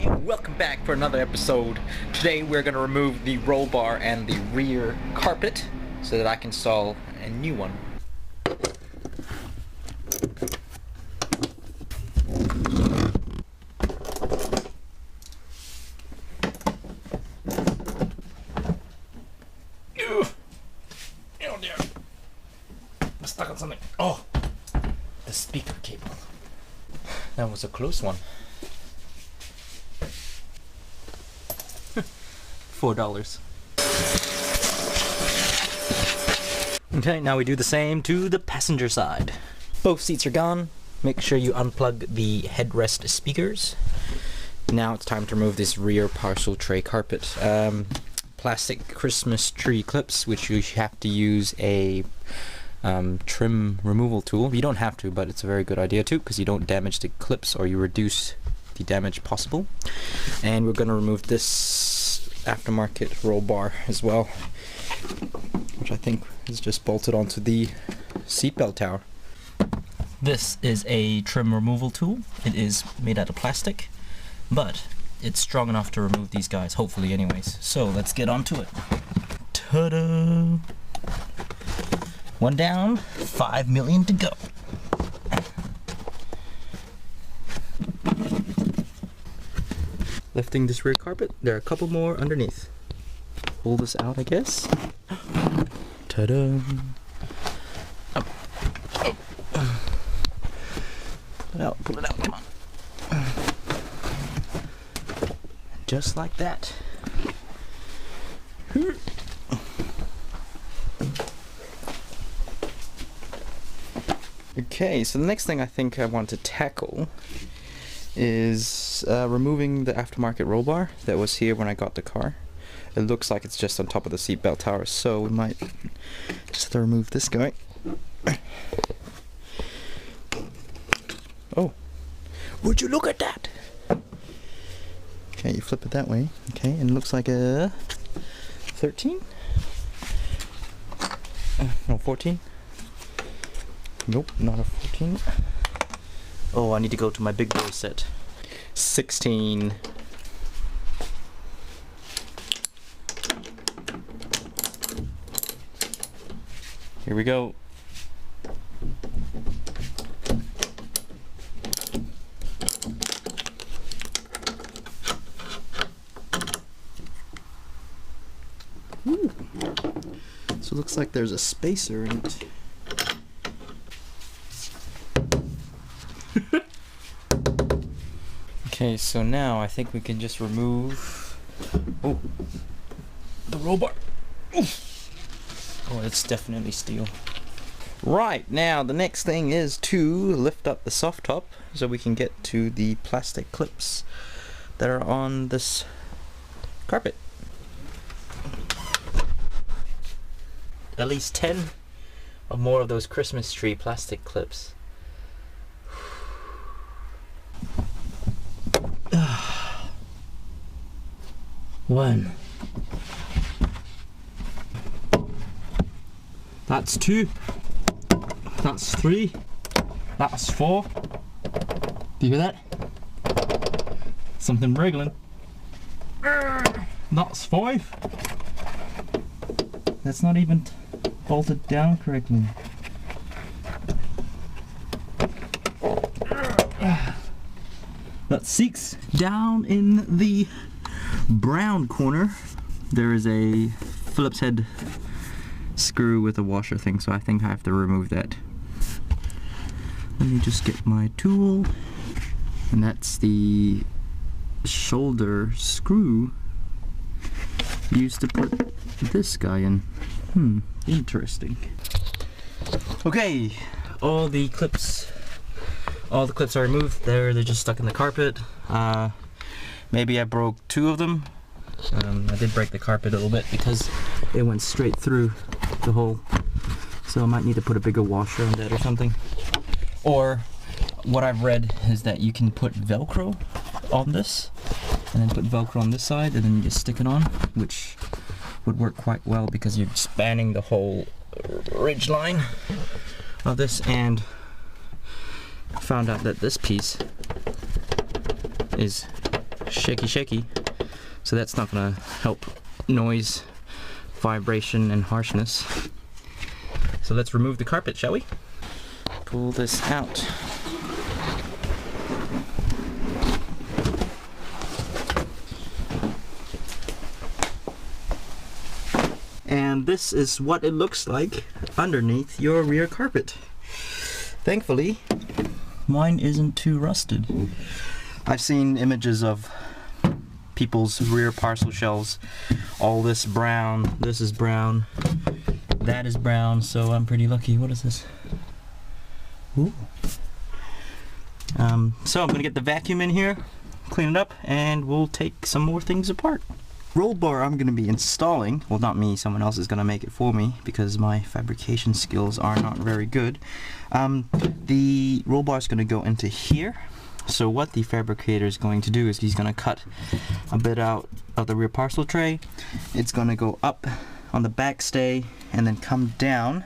and welcome back for another episode. Today we're going to remove the roll bar and the rear carpet so that I can install a new one. Oh dear. I'm stuck on something. Oh, the speaker cable. That was a close one. $4. Okay, now we do the same to the passenger side. Both seats are gone. Make sure you unplug the headrest speakers. Now it's time to remove this rear parcel tray carpet. Plastic Christmas tree clips, which you have to use a trim removal tool. You don't have to, but it's a very good idea too, because you don't damage the clips or you reduce the damage possible. And we're going to remove this aftermarket roll bar as well, which I think is just bolted onto the seatbelt tower. This is a trim removal tool. It is made out of plastic, but it's strong enough to remove these guys, hopefully anyways. So let's get onto it. Ta-da! One down, 5 million to go. Lifting this rear carpet, there are a couple more underneath. Pull this out, I guess. Ta-da! Oh. Oh. Pull it out, come on. Just like that. Okay, so the next thing I think I want to tackle is removing the aftermarket roll bar that was here when I got the car. It looks like it's just on top of the seatbelt tower, so we might just have to remove this guy. Oh, would you look at that? Okay, you flip it that way. Okay, and it looks like a 13? No, 14? Nope, not a 14. Oh, I need to go to my big boy set. 16. Here we go. Ooh. So it looks like there's a spacer in it. Okay, so now I think we can just remove the roll bar. Oh, it's definitely steel. Right, now the next thing is to lift up the soft top so we can get to the plastic clips that are on this carpet. At least 10 or more of those Christmas tree plastic clips. One. That's 2. That's 3. That's 4. Do you hear that? Something wriggling. That's 5. That's not even bolted down correctly. That's 6. Down in the brown corner there is a Phillips head screw with a washer thing, so I think I have to remove that. Let me just get my tool, and that's the shoulder screw used to put this guy in. Interesting. Okay, all the clips are removed. They're just stuck in the carpet. Maybe I broke 2 of them. I did break the carpet a little bit because it went straight through the hole. So I might need to put a bigger washer on that or something. Or what I've read is that you can put Velcro on this and then put Velcro on this side and then you just stick it on, which would work quite well because you're spanning the whole ridge line of this. And I found out that this piece is shaky, so that's not gonna help noise, vibration, and harshness. So let's remove the carpet, shall we? Pull this out. And this is what it looks like underneath your rear carpet. Thankfully, mine isn't too rusted. I've seen images of people's rear parcel shelves. All this brown, this is brown, that is brown, so I'm pretty lucky. What is this? Ooh. So I'm gonna get the vacuum in here, clean it up, and we'll take some more things apart. Rollbar I'm going to be installing, well not me, someone else is going to make it for me because my fabrication skills are not very good. The rollbar is going to go into here. So what the fabricator is going to do is he's going to cut a bit out of the rear parcel tray. It's going to go up on the back stay and then come down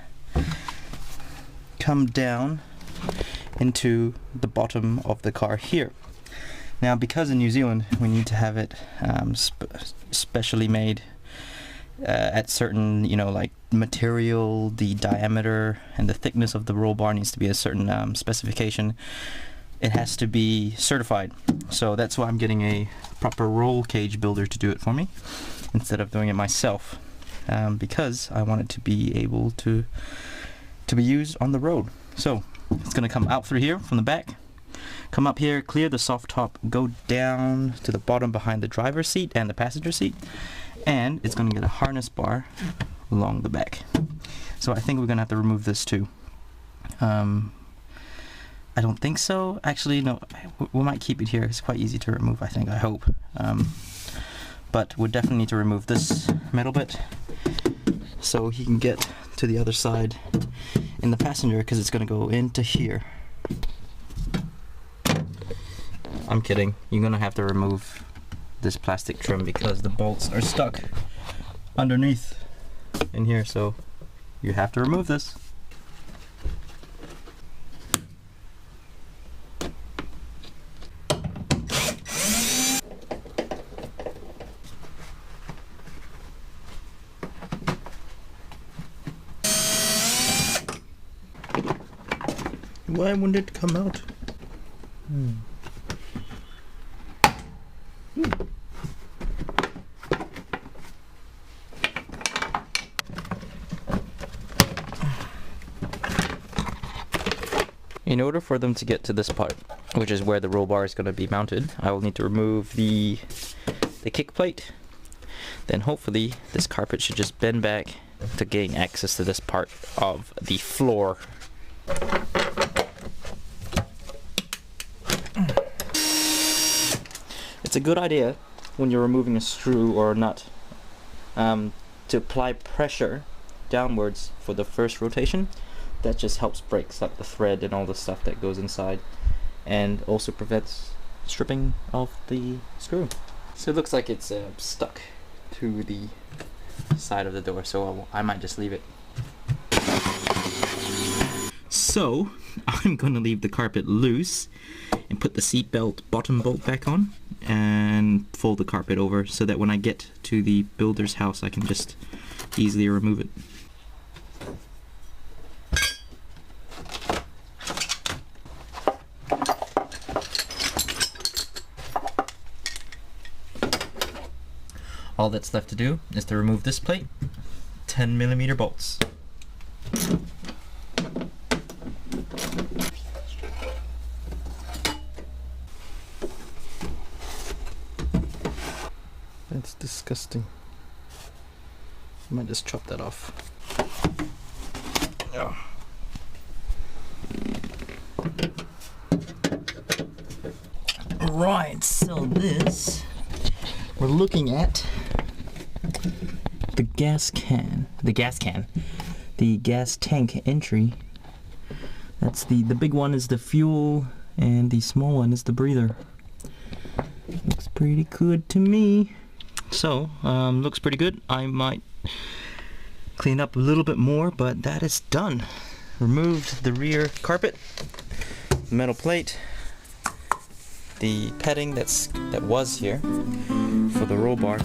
into the bottom of the car here. Now, because in New Zealand we need to have it specially made at certain, like material, the diameter and the thickness of the roll bar needs to be a certain specification. It has to be certified. So that's why I'm getting a proper roll cage builder to do it for me instead of doing it myself, because I want it to be able to be used on the road. So it's going to come out through here from the back. Come up here, clear the soft top, go down to the bottom behind the driver's seat and the passenger seat, and it's going to get a harness bar along the back. So I think we're going to have to remove this too. I don't think so. Actually, no, we might keep it here. It's quite easy to remove, I think, I hope. But we'll definitely need to remove this metal bit so he can get to the other side in the passenger, because it's going to go into here. I'm kidding. You're gonna have to remove this plastic trim because the bolts are stuck underneath in here, so you have to remove this. Why wouldn't it come out? In order for them to get to this part, which is where the roll bar is going to be mounted, I will need to remove the kick plate. Then hopefully this carpet should just bend back to gain access to this part of the floor. It's a good idea when you're removing a screw or a nut to apply pressure downwards for the first rotation. That just helps breaks up the thread and all the stuff that goes inside, and also prevents stripping of the screw. So it looks like it's stuck to the side of the door, so I might just leave it. So I'm gonna leave the carpet loose and put the seat belt bottom bolt back on and fold the carpet over so that when I get to the builder's house I can just easily remove it. All that's left to do is to remove this plate, 10mm bolts. That's disgusting. I might just chop that off. Oh. Right, so this, we're looking at the gas tank entry. That's the big one is the fuel and the small one is the breather. Looks pretty good to me. So, looks pretty good. I might clean up a little bit more, but that is done. Removed the rear carpet, metal plate, the padding that was here for the roll bar